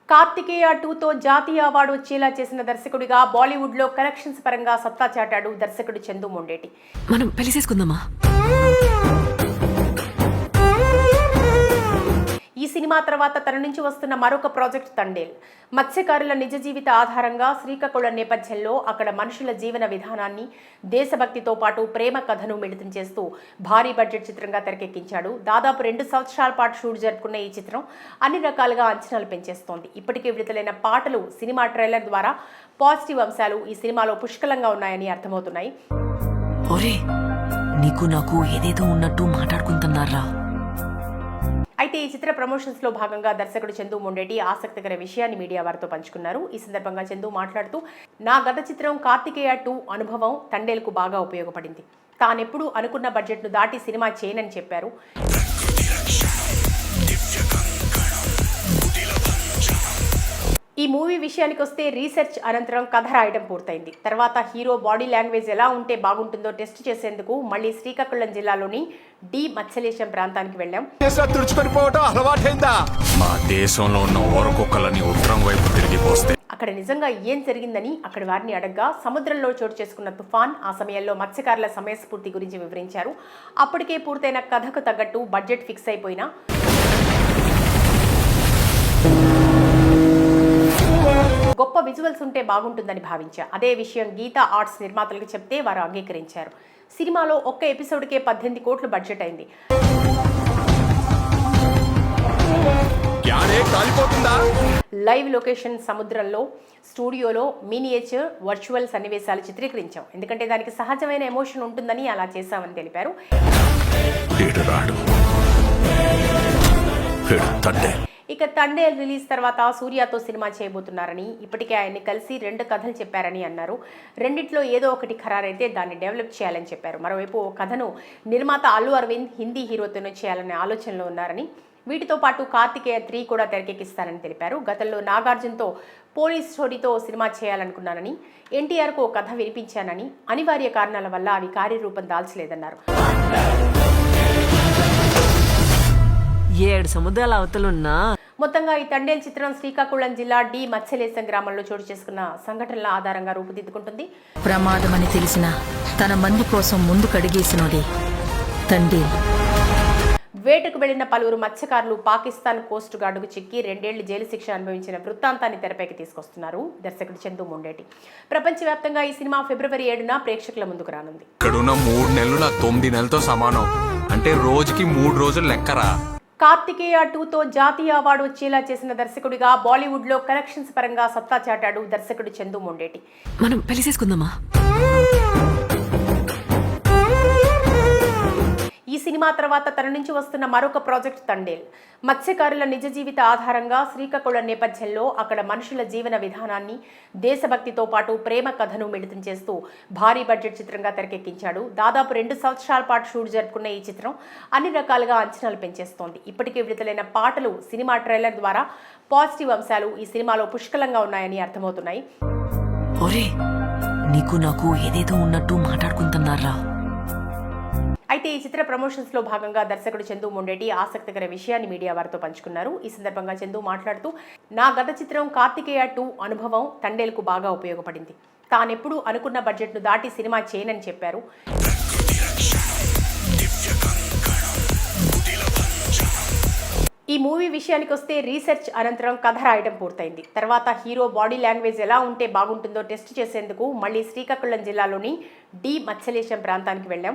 కార్తికేయ 2తో జాతీయ అవార్డు వచ్చేలా చేసిన దర్శకుడిగా బాలీవుడ్లో కలెక్షన్స్ పరంగా సత్తా చాటాడు దర్శకుడు చందు మొండేటి. మనం పెళ్లి చేసుకుందామా? ఈ సినిమా తర్వాత తన నుంచి వస్తున్న మరొక ప్రాజెక్ట్ తండేల్. మత్స్యకారుల నిజ జీవిత ఆధారంగా శ్రీకాకుళం నేపథ్యంలో అక్కడ మనుషుల జీవన విధానాన్ని, దేశభక్తితో పాటు ప్రేమ కథను మిళితం చేస్తూ భారీ బడ్జెట్ చిత్రంగా తెరకెక్కించాడు. దాదాపు 2 సంవత్సరాల పాటు షూట్ జరుపుకున్న ఈ చిత్రం అన్ని రకాలుగా అంచనాలు పెంచేస్తోంది. ఇప్పటికే విడుదలైన పాటలు, సినిమా ట్రైలర్ ద్వారా పాజిటివ్ అంశాలు ఈ సినిమాలో పుష్కలంగా ఉన్నాయని అర్థమవుతున్నాయి. నీకు నాకు ఏదేదో ఉన్నట్టు మాట్లాడుకుంటున్నారా? అయితే ఈ చిత్ర ప్రమోషన్స్ లో భాగంగా దర్శకుడు చందు మొండేటి ఆసక్తికర విషయాన్ని మీడియా వారితో పంచుకున్నారు. ఈ సందర్భంగా చందు మాట్లాడుతూ, నా గత చిత్రం కార్తికేయ 2 అనుభవం తండేల్కు బాగా ఉపయోగపడింది. తానెప్పుడు అనుకున్న బడ్జెట్ను దాటి సినిమా చేయనని చెప్పారు. ఈ మూవీ విషయానికి వస్తే రీసెర్చ్ అనంతరం కథ రాయడం పూర్తయింది. తర్వాత హీరో బాడీ లాంగ్వేజ్ ఎలా ఉంటే బాగుంటుందో టెస్ట్ చేసేందుకు మళ్ళీ శ్రీకాకుళం జిల్లాలోని డి మత్స్యలేశం ప్రాంతానికి వెళ్ళాం. మా దేశంలో ఉన్న ఓరకొక్కలని ఉత్తరం వైపు తిరిగి పోస్తే అక్కడ నిజంగా ఏం జరిగిందని అక్కడి వారిని అడగ్గా, సముద్రంలో చోటు చేసుకున్న తుఫాన్, ఆ సమయంలో మత్స్యకారుల సమయస్ఫూర్తి గురించి వివరించారు. అప్పటికే పూర్తయిన కథకు తగ్గట్టు బడ్జెట్ ఫిక్స్ అయిపోయినా గొప్ప విజువల్స్ ఉంటే బాగుంటుందని భావించా. అదే విషయం గీతా ఆర్ట్స్ నిర్మాతలకు చెప్తే వారు అంగీకరించారు. సినిమాలో ఒక్క ఎపిసోడ్కే 18 కోట్లు బడ్జెట్ అయింది. లైవ్ లొకేషన్ సముద్రంలో, స్టూడియోలో మినియేచర్, వర్చువల్ సన్నివేశాలు చిత్రీకరించాం. ఎందుకంటే దానికి సహజమైన ఎమోషన్ ఉంటుందని అలా చేశామని తెలిపారు. ఇక తండేల్ రిలీజ్ తర్వాత సూర్యతో సినిమా చేయబోతున్నారని, ఇప్పటికే ఆయన్ని కలిసి 2 కథలు చెప్పారని అన్నారు. రెండిట్లో ఏదో ఒకటి ఖరారైతే దాన్ని డెవలప్ చేయాలని చెప్పారు. మరోవైపు ఓ కథను నిర్మాత అల్లు అరవింద్ హిందీ హీరోతోనే చేయాలనే ఆలోచనలో ఉన్నారని, వీటితో పాటు కార్తికేయ 3 కూడా తెరకెక్కిస్తారని తెలిపారు. గతంలో నాగార్జునతో పోలీస్ స్టోరీతో సినిమా చేయాలనుకున్నానని, ఎన్టీఆర్కు ఓ కథ వినిపించానని, అనివార్య కారణాల వల్ల అవి కార్యరూపం దాల్చలేదన్నారు. 7 సముద్రాల అవతలున్నా మొత్తంగా ఈ తండేల్ చిత్రం శ్రీకాకుళం జిల్లా డి మత్స్యలేశం గ్రామంలో చోటు చేసుకున్న సంఘటనల ఆధారంగా రూపుదిద్దుకుంటుంది. ప్రమాదమని తెలిసిన తన మంది కోసం ముందు కడిగేసినోడే తండేల్. వేటకు వెళ్లిన పలువురు మత్స్యకారులు పాకిస్తాన్ కోస్ట్ గార్డుకు చిక్కి 2 ఏళ్లు జైలు శిక్ష అనుభవించిన వృత్తాంతాన్ని తెరపైకి తీసుకొస్తున్నారు దర్శకుడు చందు మొండేటి. ప్రపంచవ్యాప్తంగా ఈ సినిమా ఫిబ్రవరి 7న ప్రేక్షకుల ముందుకు రానుంది. ఇక్కడున్న 3 నెలలు నా 9 నెలలతో సమానం. అంటే రోజుకి 3 రోజులు లెక్కరా. కార్తికేయ 2తో జాతీయ అవార్డు వచ్చేలా చేసిన దర్శకుడిగా బాలీవుడ్లో కలెక్షన్స్ పరంగా సత్తా చాటాడు దర్శకుడు చందు మొండేటి. మనం పెళ్లి చేసుకుందామా? ఈ సినిమా తర్వాత తన నుంచి వస్తున్న మరొక ప్రాజెక్ట్ తండేల్. మత్స్యకారుల నిజ జీవిత ఆధారంగా శ్రీకాకుళం నేపథ్యంలో అక్కడ మనుషుల జీవన విధానాన్ని, దేశభక్తితో పాటు ప్రేమ కథను మిళితం చేస్తూ భారీ బడ్జెట్ చిత్రంగా తెరకెక్కించాడు. దాదాపు 2 సంవత్సరాల పాటు షూట్ జరుపుకున్న ఈ చిత్రం అన్ని రకాలుగా అంచనాలు పెంచేస్తోంది. ఇప్పటికే విడుదలైన పాటలు, సినిమా ట్రైలర్ ద్వారా పాజిటివ్ అంశాలు ఈ సినిమాలో పుష్కలంగా ఉన్నాయని అర్థమవుతున్నాయి. నీకు నాకు ఏదేదో ఉన్నట్టు మాట్లాడుకుంటున్నారా? అయితే ఈ చిత్ర ప్రమోషన్స్ లో భాగంగా దర్శకుడు చందు మొండేటి ఆసక్తికర విషయాన్ని మీడియా వారితో పంచుకున్నారు. ఈ సందర్భంగా చందు మాట్లాడుతూ, నా గత చిత్రం కార్తికేయ 2 అనుభవం తండేల్కు బాగా ఉపయోగపడింది. తానెప్పుడు అనుకున్న బడ్జెట్ను దాటి సినిమా చేయనని చెప్పారు. ఈ మూవీ విషయానికి వస్తే రీసెర్చ్ అనంతరం కథ రాయడం పూర్తయింది. తర్వాత హీరో బాడీ లాంగ్వేజ్ ఎలా ఉంటే బాగుంటుందో టెస్ట్ చేసేందుకు మళ్ళీ శ్రీకాకుళం జిల్లాలోని డి మత్స్యలేశం ప్రాంతానికి వెళ్ళాం.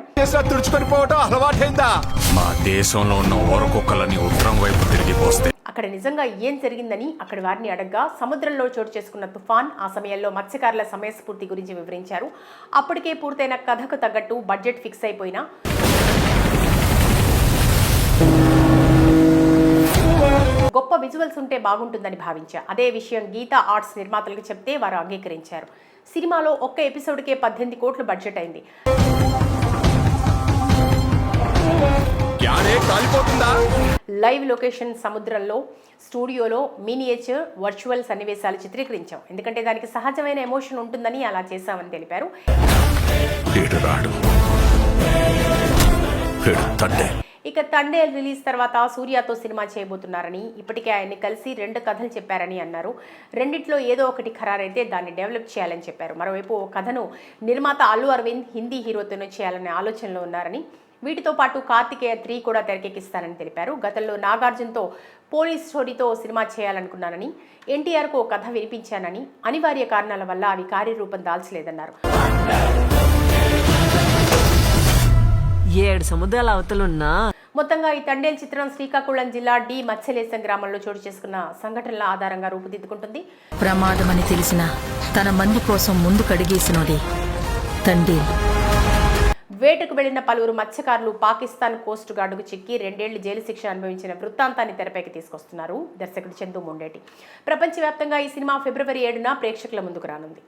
మా దేశంలో ఉన్న ఓరకొక్కలని ఉత్తరం వైపు తిరిగి పోస్తే అక్కడ నిజంగా ఏం జరిగిందని అక్కడి వారిని అడగ్గా, సముద్రంలో చోటు చేసుకున్న తుఫాన్, ఆ సమయంలో మత్స్యకారుల సమయస్ఫూర్తి గురించి వివరించారు. అప్పటికే పూర్తయిన కథకు తగ్గట్టు బడ్జెట్ ఫిక్స్ అయిపోయినా గొప్ప విజువల్స్ ఉంటే బాగుంటుందని భావించా. అదే విషయం గీతా ఆర్ట్స్ నిర్మాతలకు చెప్తే వారు అంగీకరించారు. సినిమాలో ఒక్క ఎపిసోడ్కే 18 కోట్లు బడ్జెట్ అయింది. లైవ్ లొకేషన్ సముద్రంలో, స్టూడియోలో మినియేచర్, వర్చువల్ సన్నివేశాలు చిత్రీకరించాం. ఎందుకంటే దానికి సహజమైన ఎమోషన్ ఉంటుందని అలా చేశామని తెలిపారు. ఇక తండేల్ రిలీజ్ తర్వాత సూర్యతో సినిమా చేయబోతున్నారని ఇప్పటికే ఆయన్ని కలిసి 2 కథలు చెప్పారని అన్నారు. రెండిట్లో ఏదో ఒకటి ఖరారైతే దాన్ని డెవలప్ చేయాలని చెప్పారు. మరోవైపు ఓ కథను నిర్మాత అల్లు అరవింద్ హిందీ హీరోతోనే చేయాలనే ఆలోచనలో ఉన్నారని, వీటితో పాటు కార్తికేయ 3 కూడా తెరకెక్కిస్తానని తెలిపారు. గతంలో నాగార్జునతో పోలీస్ స్టోరీతో సినిమా చేయాలనుకున్నానని, ఎన్టీఆర్కు ఓ కథ వినిపించానని, అనివార్య కారణాల వల్ల అవి కార్యరూపం దాల్చలేదన్నారు. 7 సముద్రాల అవతలున్నా మొత్తంగా ఈ తండేల్ చిత్రం శ్రీకాకుళం జిల్లా డి మత్స్యలేశం గ్రామంలో చోటు చేసుకున్న సంఘటనల ఆధారంగా రూపుదిద్దుకుంటుంది. ప్రమాదమని తెలిసిన తన మంది కోసం ముందు కడిగేసినోడే తండేల్. వేటకు వెళ్లిన పలువురు మత్స్యకారులు పాకిస్తాన్ కోస్ట్ గార్డుకు చిక్కి 2 ఏళ్లు జైలు శిక్ష అనుభవించిన వృత్తాంతాన్ని తెరపైకి తీసుకొస్తున్నారు దర్శకుడు చందు మొండేటి. ప్రపంచవ్యాప్తంగా ఈ సినిమా ఫిబ్రవరి 7న ప్రేక్షకుల ముందుకు రానుంది.